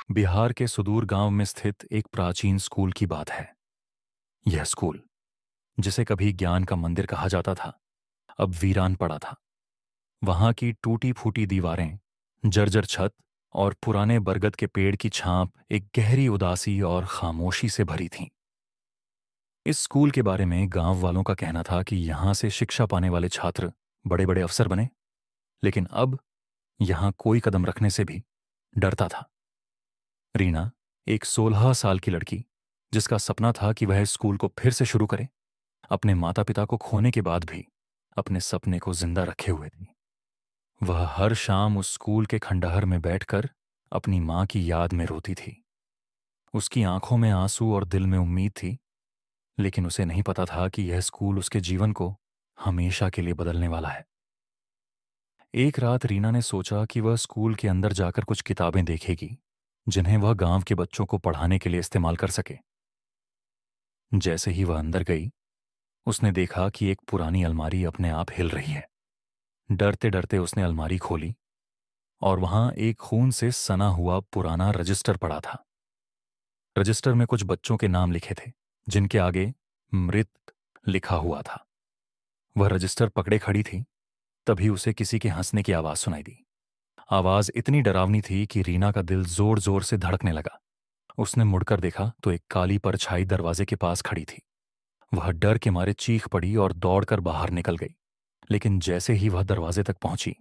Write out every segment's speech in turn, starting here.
बिहार के सुदूर गांव में स्थित एक प्राचीन स्कूल की बात है। यह स्कूल, जिसे कभी ज्ञान का मंदिर कहा जाता था, अब वीरान पड़ा था। वहां की टूटी फूटी दीवारें, जर्जर छत और पुराने बरगद के पेड़ की छांप एक गहरी उदासी और खामोशी से भरी थीं। इस स्कूल के बारे में गांव वालों का कहना था कि यहां से शिक्षा पाने वाले छात्र बड़े बड़े अफसर बने, लेकिन अब यहां कोई कदम रखने से भी डरता था। रीना, एक 16 साल की लड़की, जिसका सपना था कि वह स्कूल को फिर से शुरू करे, अपने माता पिता को खोने के बाद भी अपने सपने को जिंदा रखे हुए थी। वह हर शाम उस स्कूल के खंडहर में बैठकर अपनी मां की याद में रोती थी। उसकी आंखों में आंसू और दिल में उम्मीद थी, लेकिन उसे नहीं पता था कि यह स्कूल उसके जीवन को हमेशा के लिए बदलने वाला है। एक रात रीना ने सोचा कि वह स्कूल के अंदर जाकर कुछ किताबें देखेगी, जिन्हें वह गांव के बच्चों को पढ़ाने के लिए इस्तेमाल कर सके। जैसे ही वह अंदर गई, उसने देखा कि एक पुरानी अलमारी अपने आप हिल रही है। डरते डरते उसने अलमारी खोली और वहां एक खून से सना हुआ पुराना रजिस्टर पड़ा था। रजिस्टर में कुछ बच्चों के नाम लिखे थे, जिनके आगे मृत लिखा हुआ था। वह रजिस्टर पकड़े खड़ी थी, तभी उसे किसी के हंसने की आवाज सुनाई दी। आवाज इतनी डरावनी थी कि रीना का दिल जोर जोर से धड़कने लगा। उसने मुड़कर देखा तो एक काली परछाई दरवाजे के पास खड़ी थी। वह डर के मारे चीख पड़ी और दौड़कर बाहर निकल गई, लेकिन जैसे ही वह दरवाजे तक पहुंची,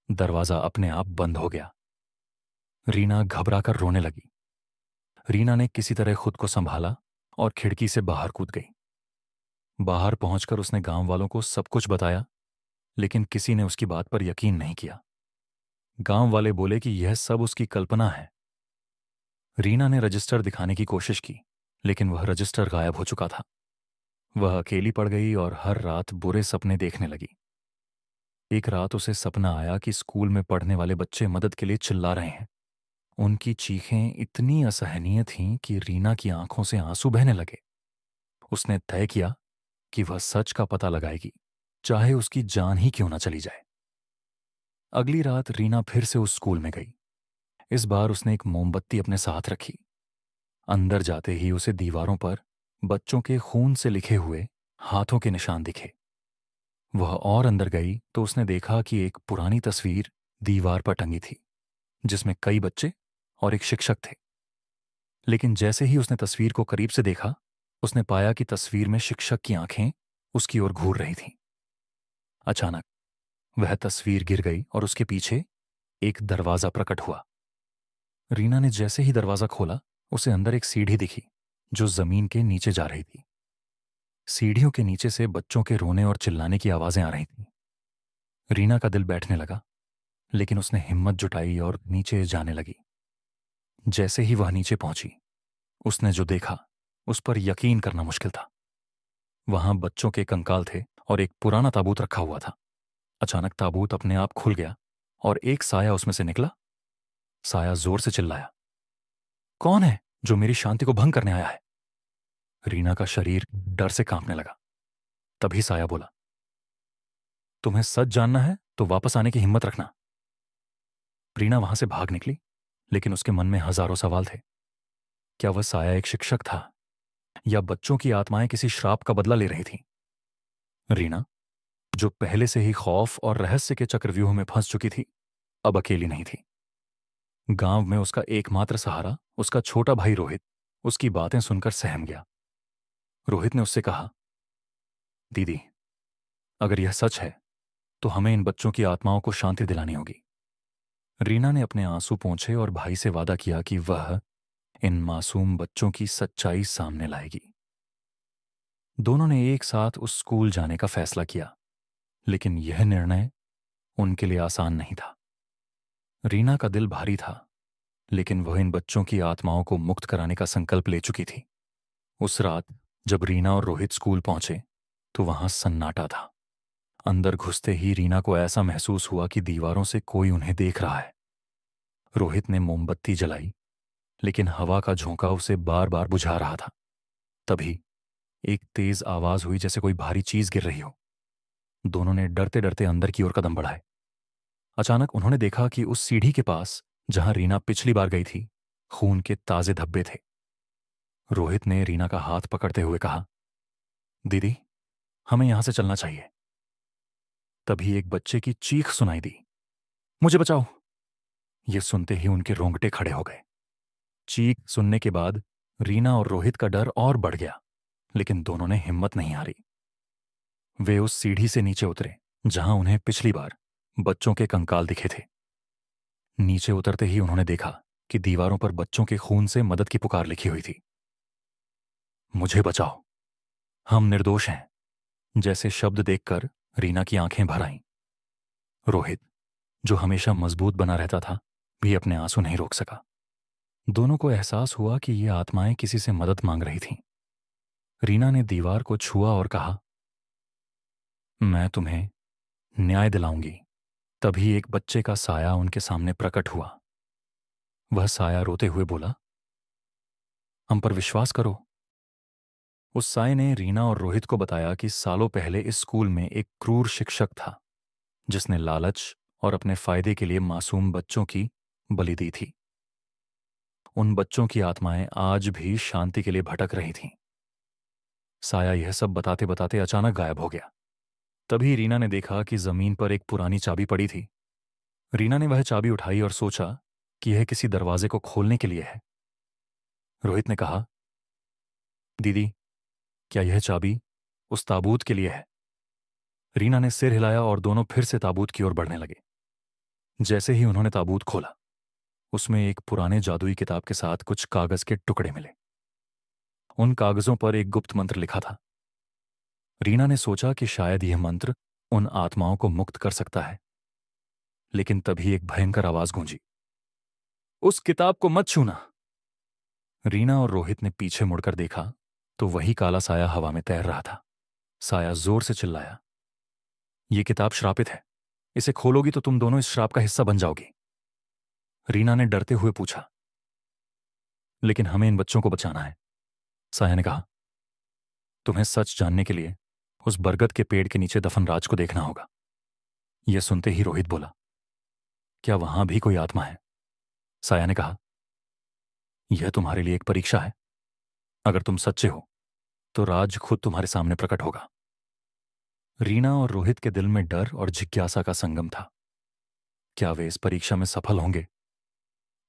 दरवाजा अपने आप बंद हो गया। रीना घबराकर रोने लगी। रीना ने किसी तरह खुद को संभाला और खिड़की से बाहर कूद गई। बाहर पहुंचकर उसने गांव वालों को सब कुछ बताया, लेकिन किसी ने उसकी बात पर यकीन नहीं किया। गांव वाले बोले कि यह सब उसकी कल्पना है। रीना ने रजिस्टर दिखाने की कोशिश की, लेकिन वह रजिस्टर गायब हो चुका था। वह अकेली पड़ गई और हर रात बुरे सपने देखने लगी। एक रात उसे सपना आया कि स्कूल में पढ़ने वाले बच्चे मदद के लिए चिल्ला रहे हैं। उनकी चीखें इतनी असहनीय थीं कि रीना की आंखों से आंसू बहने लगे। उसने तय किया कि वह सच का पता लगाएगी, चाहे उसकी जान ही क्यों ना चली जाए। अगली रात रीना फिर से उस स्कूल में गई। इस बार उसने एक मोमबत्ती अपने साथ रखी। अंदर जाते ही उसे दीवारों पर बच्चों के खून से लिखे हुए हाथों के निशान दिखे। वह और अंदर गई तो उसने देखा कि एक पुरानी तस्वीर दीवार पर टंगी थी, जिसमें कई बच्चे और एक शिक्षक थे। लेकिन जैसे ही उसने तस्वीर को करीब से देखा, उसने पाया कि तस्वीर में शिक्षक की आंखें उसकी ओर घूर रही थीं। अचानक वह तस्वीर गिर गई और उसके पीछे एक दरवाजा प्रकट हुआ। रीना ने जैसे ही दरवाजा खोला, उसे अंदर एक सीढ़ी दिखी जो जमीन के नीचे जा रही थी। सीढ़ियों के नीचे से बच्चों के रोने और चिल्लाने की आवाजें आ रही थीं। रीना का दिल बैठने लगा, लेकिन उसने हिम्मत जुटाई और नीचे जाने लगी। जैसे ही वह नीचे पहुंची, उसने जो देखा उस पर यकीन करना मुश्किल था। वहां बच्चों के कंकाल थे और एक पुराना ताबूत रखा हुआ था। अचानक ताबूत अपने आप खुल गया और एक साया उसमें से निकला। साया जोर से चिल्लाया, कौन है जो मेरी शांति को भंग करने आया है? रीना का शरीर डर से कांपने लगा। तभी साया बोला, तुम्हें सच जानना है तो वापस आने की हिम्मत रखना। रीना वहां से भाग निकली, लेकिन उसके मन में हजारों सवाल थे। क्या वह साया एक शिक्षक था, या बच्चों की आत्माएं किसी श्राप का बदला ले रही थीं? रीना, जो पहले से ही खौफ और रहस्य के चक्रव्यूह में फंस चुकी थी, अब अकेली नहीं थी। गांव में उसका एकमात्र सहारा उसका छोटा भाई रोहित उसकी बातें सुनकर सहम गया। रोहित ने उससे कहा, दीदी, अगर यह सच है तो हमें इन बच्चों की आत्माओं को शांति दिलानी होगी। रीना ने अपने आंसू पोंछे और भाई से वादा किया कि वह इन मासूम बच्चों की सच्चाई सामने लाएगी। दोनों ने एक साथ उस स्कूल जाने का फैसला किया, लेकिन यह निर्णय उनके लिए आसान नहीं था। रीना का दिल भारी था, लेकिन वह इन बच्चों की आत्माओं को मुक्त कराने का संकल्प ले चुकी थी। उस रात जब रीना और रोहित स्कूल पहुंचे तो वहां सन्नाटा था। अंदर घुसते ही रीना को ऐसा महसूस हुआ कि दीवारों से कोई उन्हें देख रहा है। रोहित ने मोमबत्ती जलाई, लेकिन हवा का झोंका उसे बार बार बुझा रहा था। तभी एक तेज आवाज हुई, जैसे कोई भारी चीज गिर रही हो। दोनों ने डरते डरते अंदर की ओर कदम बढ़ाए। अचानक उन्होंने देखा कि उस सीढ़ी के पास, जहां रीना पिछली बार गई थी, खून के ताजे धब्बे थे। रोहित ने रीना का हाथ पकड़ते हुए कहा, दीदी, हमें यहां से चलना चाहिए। तभी एक बच्चे की चीख सुनाई दी, मुझे बचाओ। यह सुनते ही उनके रोंगटे खड़े हो गए। चीख सुनने के बाद रीना और रोहित का डर और बढ़ गया, लेकिन दोनों ने हिम्मत नहीं हारी। वे उस सीढ़ी से नीचे उतरे जहां उन्हें पिछली बार बच्चों के कंकाल दिखे थे। नीचे उतरते ही उन्होंने देखा कि दीवारों पर बच्चों के खून से मदद की पुकार लिखी हुई थी। मुझे बचाओ, हम निर्दोष हैं, जैसे शब्द देखकर रीना की आंखें भर आईं। रोहित, जो हमेशा मजबूत बना रहता था, भी अपने आंसू नहीं रोक सका। दोनों को एहसास हुआ कि ये आत्माएं किसी से मदद मांग रही थीं। रीना ने दीवार को छुआ और कहा, मैं तुम्हें न्याय दिलाऊंगी। तभी एक बच्चे का साया उनके सामने प्रकट हुआ। वह साया रोते हुए बोला, हम पर विश्वास करो। उस साये ने रीना और रोहित को बताया कि सालों पहले इस स्कूल में एक क्रूर शिक्षक था, जिसने लालच और अपने फायदे के लिए मासूम बच्चों की बलि दी थी। उन बच्चों की आत्माएं आज भी शांति के लिए भटक रही थीं। साया यह सब बताते बताते अचानक गायब हो गया। तभी रीना ने देखा कि जमीन पर एक पुरानी चाबी पड़ी थी। रीना ने वह चाबी उठाई और सोचा कि यह किसी दरवाजे को खोलने के लिए है। रोहित ने कहा, दीदी, क्या यह चाबी उस ताबूत के लिए है? रीना ने सिर हिलाया और दोनों फिर से ताबूत की ओर बढ़ने लगे। जैसे ही उन्होंने ताबूत खोला, उसमें एक पुराने जादुई किताब के साथ कुछ कागज के टुकड़े मिले। उन कागजों पर एक गुप्त मंत्र लिखा था। रीना ने सोचा कि शायद यह मंत्र उन आत्माओं को मुक्त कर सकता है, लेकिन तभी एक भयंकर आवाज गूंजी, उस किताब को मत छूना। रीना और रोहित ने पीछे मुड़कर देखा तो वही काला साया हवा में तैर रहा था। साया जोर से चिल्लाया, यह किताब श्रापित है, इसे खोलोगी तो तुम दोनों इस श्राप का हिस्सा बन जाओगी। रीना ने डरते हुए पूछा, लेकिन हमें इन बच्चों को बचाना है। साया ने कहा, तुम्हें सच जानने के लिए उस बरगद के पेड़ के नीचे दफन राज को देखना होगा। यह सुनते ही रोहित बोला, क्या वहां भी कोई आत्मा है? साया ने कहा, यह तुम्हारे लिए एक परीक्षा है। अगर तुम सच्चे हो तो राज खुद तुम्हारे सामने प्रकट होगा। रीना और रोहित के दिल में डर और जिज्ञासा का संगम था। क्या वे इस परीक्षा में सफल होंगे?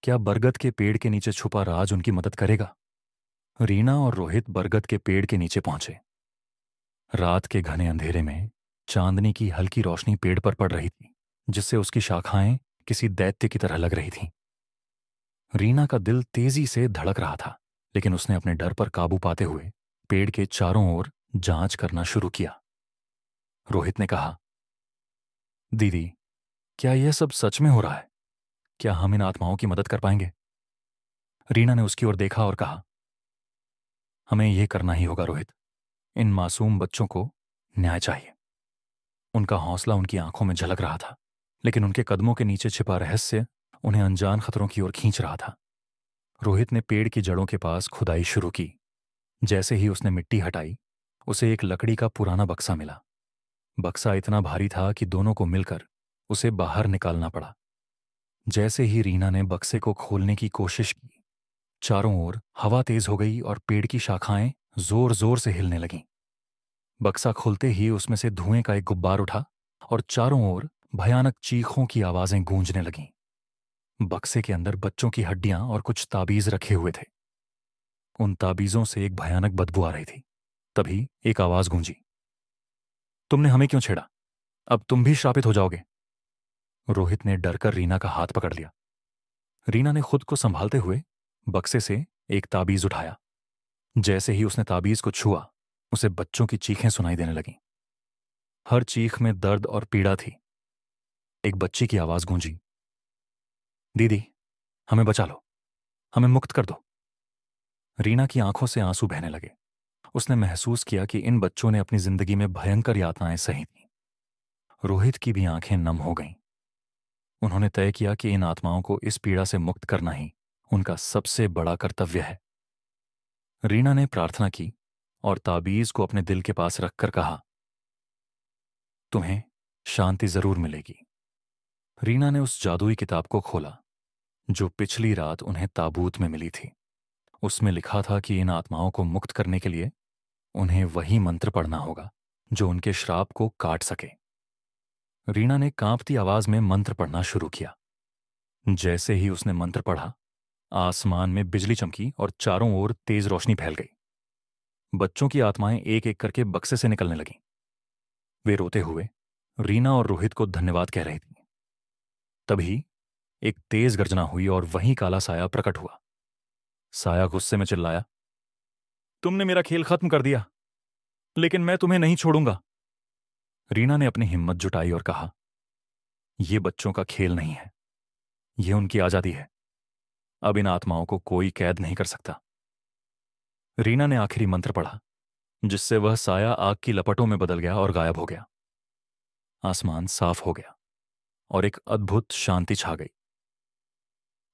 क्या बरगद के पेड़ के नीचे छुपा राज उनकी मदद करेगा? रीना और रोहित बरगद के पेड़ के नीचे पहुंचे। रात के घने अंधेरे में चांदनी की हल्की रोशनी पेड़ पर पड़ रही थी, जिससे उसकी शाखाएं किसी दैत्य की तरह लग रही थीं। रीना का दिल तेजी से धड़क रहा था, लेकिन उसने अपने डर पर काबू पाते हुए पेड़ के चारों ओर जांच करना शुरू किया। रोहित ने कहा, दीदी, क्या यह सब सच में हो रहा है? क्या हम इन आत्माओं की मदद कर पाएंगे? रीना ने उसकी ओर देखा और कहा, हमें यह करना ही होगा रोहित। इन मासूम बच्चों को न्याय चाहिए। उनका हौसला उनकी आंखों में झलक रहा था, लेकिन उनके कदमों के नीचे छिपा रहस्य उन्हें अनजान खतरों की ओर खींच रहा था। रोहित ने पेड़ की जड़ों के पास खुदाई शुरू की। जैसे ही उसने मिट्टी हटाई, उसे एक लकड़ी का पुराना बक्सा मिला। बक्सा इतना भारी था कि दोनों को मिलकर उसे बाहर निकालना पड़ा। जैसे ही रीना ने बक्से को खोलने की कोशिश की, चारों ओर हवा तेज हो गई और पेड़ की शाखाएं जोर जोर से हिलने लगीं। बक्सा खुलते ही उसमें से धुएं का एक गुब्बार उठा और चारों ओर भयानक चीखों की आवाजें गूंजने लगीं। बक्से के अंदर बच्चों की हड्डियां और कुछ ताबीज रखे हुए थे। उन ताबीजों से एक भयानक बदबू आ रही थी। तभी एक आवाज गूंजी, तुमने हमें क्यों छेड़ा? अब तुम भी श्रापित हो जाओगे। रोहित ने डरकर रीना का हाथ पकड़ लिया। रीना ने खुद को संभालते हुए बक्से से एक ताबीज उठाया। जैसे ही उसने ताबीज को छुआ, उसे बच्चों की चीखें सुनाई देने लगीं। हर चीख में दर्द और पीड़ा थी। एक बच्ची की आवाज गूंजी, दीदी, हमें बचा लो, हमें मुक्त कर दो। रीना की आंखों से आंसू बहने लगे। उसने महसूस किया कि इन बच्चों ने अपनी जिंदगी में भयंकर यातनाएं सही थीं। रोहित की भी आंखें नम हो गईं। उन्होंने तय किया कि इन आत्माओं को इस पीड़ा से मुक्त करना ही उनका सबसे बड़ा कर्तव्य है। रीना ने प्रार्थना की और ताबीज को अपने दिल के पास रखकर कहा, तुम्हें शांति जरूर मिलेगी। रीना ने उस जादुई किताब को खोला, जो पिछली रात उन्हें ताबूत में मिली थी। उसमें लिखा था कि इन आत्माओं को मुक्त करने के लिए उन्हें वही मंत्र पढ़ना होगा जो उनके श्राप को काट सके। रीना ने कांपती आवाज में मंत्र पढ़ना शुरू किया। जैसे ही उसने मंत्र पढ़ा, आसमान में बिजली चमकी और चारों ओर तेज रोशनी फैल गई। बच्चों की आत्माएं एक एक करके बक्से से निकलने लगीं। वे रोते हुए रीना और रोहित को धन्यवाद कह रही थी। तभी एक तेज गर्जना हुई और वहीं काला साया प्रकट हुआ। साया गुस्से में चिल्लाया, तुमने मेरा खेल खत्म कर दिया, लेकिन मैं तुम्हें नहीं छोड़ूंगा। रीना ने अपनी हिम्मत जुटाई और कहा, यह बच्चों का खेल नहीं है, यह उनकी आजादी है। अब इन आत्माओं को कोई कैद नहीं कर सकता। रीना ने आखिरी मंत्र पढ़ा, जिससे वह साया आग की लपटों में बदल गया और गायब हो गया। आसमान साफ हो गया और एक अद्भुत शांति छा गई।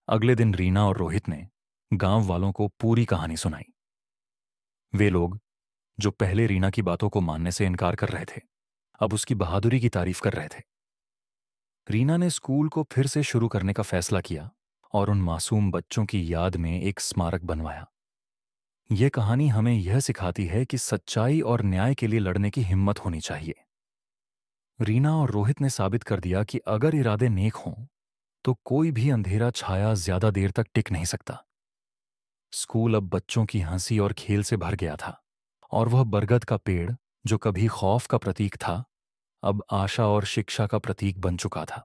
अगले दिन रीना और रोहित ने गांव वालों को पूरी कहानी सुनाई। वे लोग, जो पहले रीना की बातों को मानने से इनकार कर रहे थे, अब उसकी बहादुरी की तारीफ कर रहे थे। रीना ने स्कूल को फिर से शुरू करने का फैसला किया और उन मासूम बच्चों की याद में एक स्मारक बनवाया। यह कहानी हमें यह सिखाती है कि सच्चाई और न्याय के लिए लड़ने की हिम्मत होनी चाहिए। रीना और रोहित ने साबित कर दिया कि अगर इरादे नेक हों तो कोई भी अंधेरा छाया ज्यादा देर तक टिक नहीं सकता। स्कूल अब बच्चों की हंसी और खेल से भर गया था, और वह बरगद का पेड़ जो कभी खौफ का प्रतीक था, अब आशा और शिक्षा का प्रतीक बन चुका था।